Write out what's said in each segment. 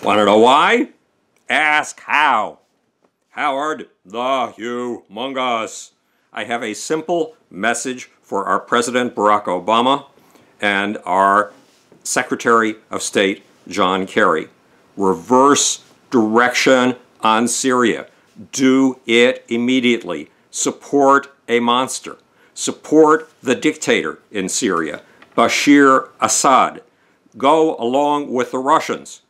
Want to know why? Ask how. Howard the Humongous. I have a simple message for our President Barack Obama and our Secretary of State John Kerry. Reverse direction on Syria. Do it immediately. Support a monster. Support the dictator in Syria, Bashar Assad. Go along with the Russians.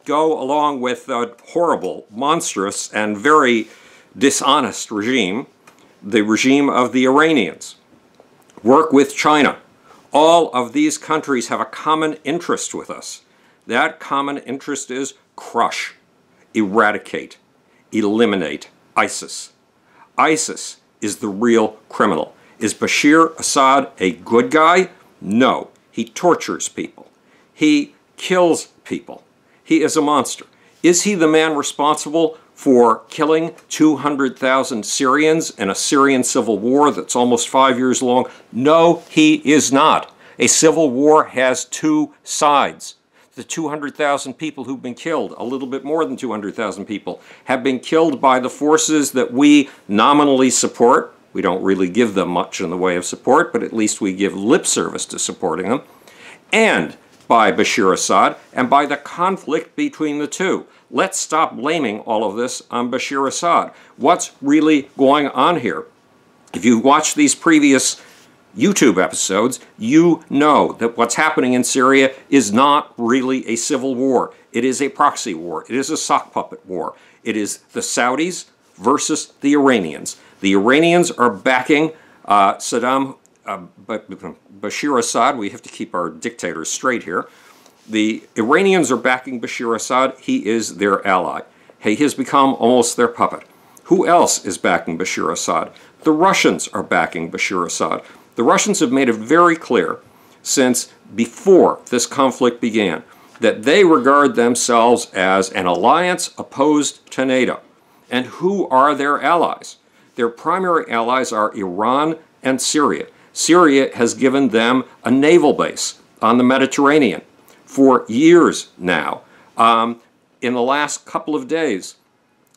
Go along with the horrible, monstrous, and very dishonest regime, the regime of the Iranians. Work with China. All of these countries have a common interest with us. That common interest is crush, eradicate, eliminate ISIS. ISIS is the real criminal. Is Bashar Assad a good guy? No. He tortures people. He kills people. He is a monster. Is he the man responsible for killing 200,000 Syrians in a Syrian civil war that's almost 5 years long? No, he is not. A civil war has two sides. The 200,000 people who've been killed, a little bit more than 200,000 people, have been killed by the forces that we nominally support. We don't really give them much in the way of support, but at least we give lip service to supporting them. And by Bashar Assad, and by the conflict between the two. Let's stop blaming all of this on Bashar Assad. What's really going on here? If you've watched these previous YouTube episodes, you know that what's happening in Syria is not really a civil war. It is a proxy war. It is a sock puppet war. It is the Saudis versus the Iranians. The Iranians are backing Bashar Assad. We have to keep our dictators straight here. The Iranians are backing Bashar Assad. He is their ally. He has become almost their puppet. Who else is backing Bashar Assad? The Russians are backing Bashar Assad. The Russians have made it very clear since before this conflict began that they regard themselves as an alliance opposed to NATO. And who are their allies? Their primary allies are Iran and Syria. Syria has given them a naval base on the Mediterranean for years now. In the last couple of days,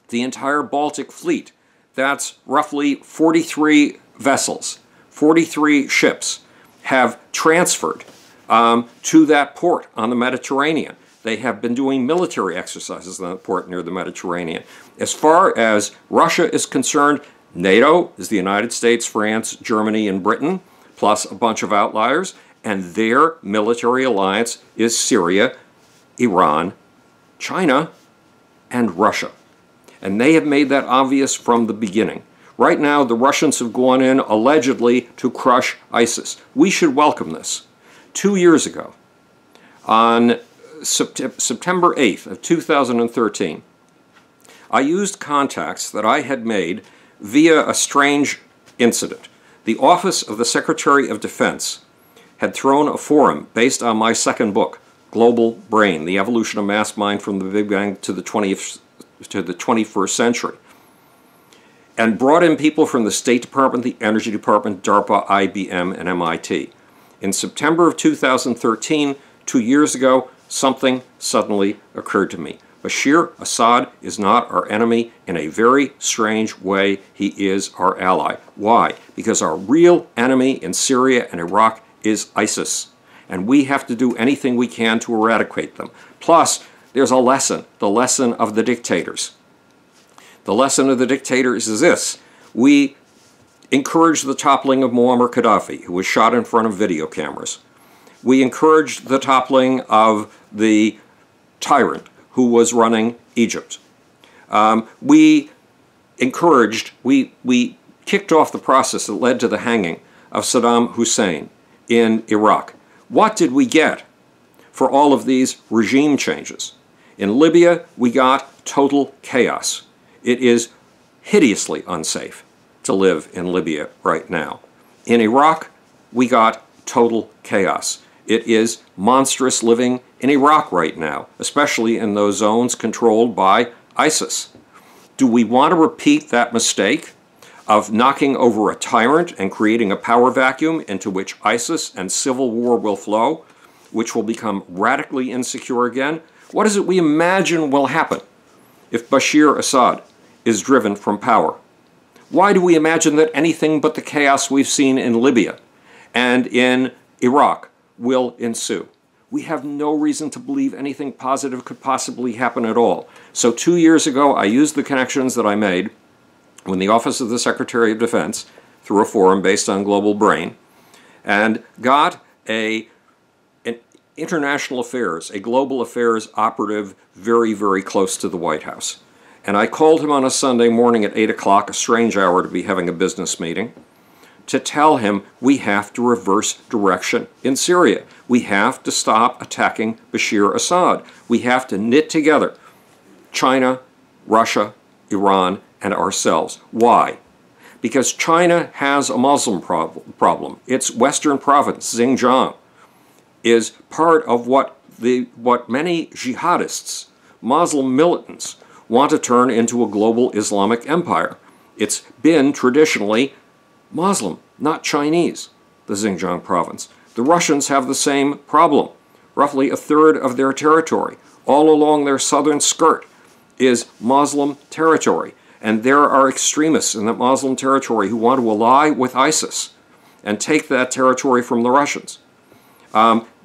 the entire Baltic fleet, that's roughly 43 vessels, 43 ships, have transferred to that port on the Mediterranean. They have been doing military exercises on the port near the Mediterranean. As far as Russia is concerned, NATO is the United States, France, Germany, and Britain, plus a bunch of outliers, and their military alliance is Syria, Iran, China, and Russia. And they have made that obvious from the beginning. Right now, the Russians have gone in allegedly to crush ISIS. We should welcome this. 2 years ago, on September 8th of 2013, I used contacts that I had made via a strange incident. The Office of the Secretary of Defense had thrown a forum based on my second book, Global Brain, The Evolution of Mass Mind from the Big Bang to the 21st Century, and brought in people from the State Department, the Energy Department, DARPA, IBM, and MIT. In September of 2013, 2 years ago, something suddenly occurred to me. Bashar Assad is not our enemy. In a very strange way, he is our ally. Why? Because our real enemy in Syria and Iraq is ISIS, and we have to do anything we can to eradicate them. Plus, there's a lesson, the lesson of the dictators. The lesson of the dictators is this: we encouraged the toppling of Muammar Gaddafi, who was shot in front of video cameras. We encouraged the toppling of the tyrant who was running Egypt. We kicked off the process that led to the hanging of Saddam Hussein in Iraq. What did we get for all of these regime changes? In Libya, we got total chaos. It is hideously unsafe to live in Libya right now. In Iraq, we got total chaos. It is monstrous living in Iraq right now, especially in those zones controlled by ISIS. Do we want to repeat that mistake of knocking over a tyrant and creating a power vacuum into which ISIS and civil war will flow, which will become radically insecure again? What is it we imagine will happen if Bashir Assad is driven from power? Why do we imagine that anything but the chaos we've seen in Libya and in Iraq will ensue? We have no reason to believe anything positive could possibly happen at all. So 2 years ago, I used the connections that I made when the Office of the Secretary of Defense, through a forum based on Global Brain, and got an international affairs, a global affairs operative very, very close to the White House. And I called him on a Sunday morning at 8 o'clock, a strange hour to be having a business meeting, to tell him we have to reverse direction in Syria. We have to stop attacking Bashir Assad. We have to knit together China, Russia, Iran, and ourselves. Why? Because China has a Muslim problem. Its western province, Xinjiang, is part of what many jihadists, Muslim militants, want to turn into a global Islamic empire. It's been traditionally Muslim, not Chinese, the Xinjiang province. The Russians have the same problem. Roughly a third of their territory, all along their southern skirt, is Muslim territory. And there are extremists in that Muslim territory who want to ally with ISIS and take that territory from the Russians.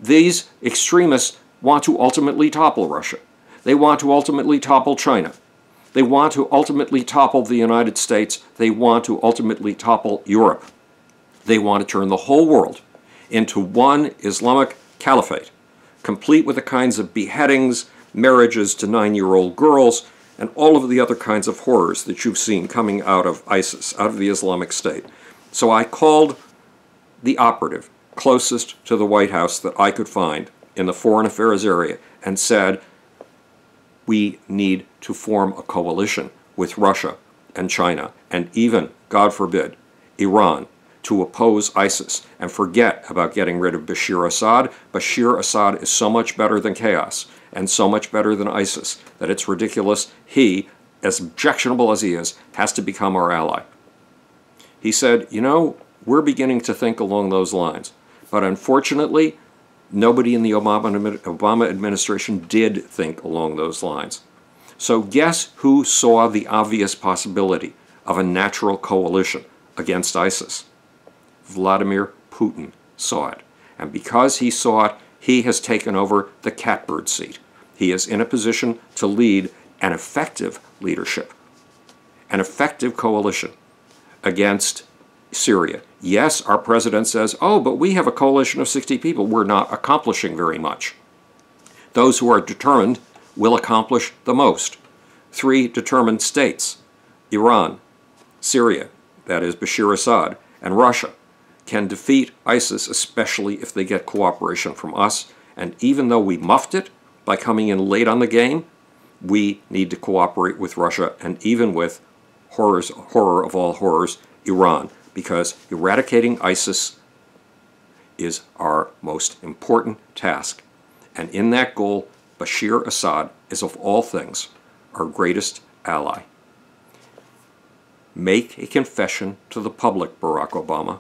These extremists want to ultimately topple Russia. They want to ultimately topple China. They want to ultimately topple the United States. They want to ultimately topple Europe. They want to turn the whole world into one Islamic caliphate, complete with the kinds of beheadings, marriages to 9-year-old girls, and all of the other kinds of horrors that you've seen coming out of ISIS, out of the Islamic State. So I called the operative closest to the White House that I could find in the foreign affairs area and said, we need to form a coalition with Russia and China and even, God forbid, Iran to oppose ISIS and forget about getting rid of Bashir Assad. Bashir Assad is so much better than chaos and so much better than ISIS that it's ridiculous. He, as objectionable as he is, has to become our ally. He said, you know, we're beginning to think along those lines. But unfortunately, nobody in the Obama administration did think along those lines. So guess who saw the obvious possibility of a natural coalition against ISIS? Vladimir Putin saw it. And because he saw it, he has taken over the catbird seat. He is in a position to lead an effective leadership, an effective coalition against Syria. Yes, our president says, oh, but we have a coalition of 60 people. We're not accomplishing very much. Those who are determined will accomplish the most. 3 determined states, Iran, Syria, that is Bashir Assad, and Russia, can defeat ISIS, especially if they get cooperation from us. And even though we muffed it by coming in late on the game, we need to cooperate with Russia and even with, horror of all horrors, Iran, because eradicating ISIS is our most important task. And in that goal, Bashir Assad is of all things our greatest ally. Make a confession to the public, Barack Obama.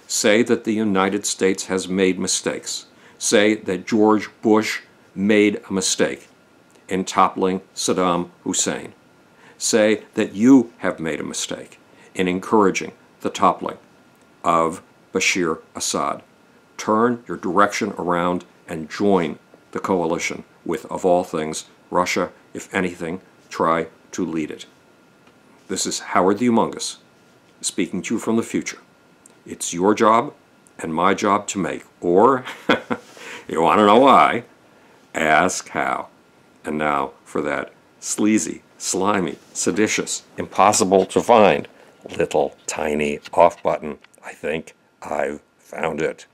Say that the United States has made mistakes. Say that George Bush made a mistake in toppling Saddam Hussein. Say that you have made a mistake in encouraging the toppling of Bashir Assad. Turn your direction around and join the coalition with, of all things, Russia. If anything, try to lead it. This is Howard the Humongous, speaking to you from the future. It's your job and my job to make, or, you want to know why, ask how. And now for that sleazy, slimy, seditious, impossible to find little tiny off button. I think I've found it.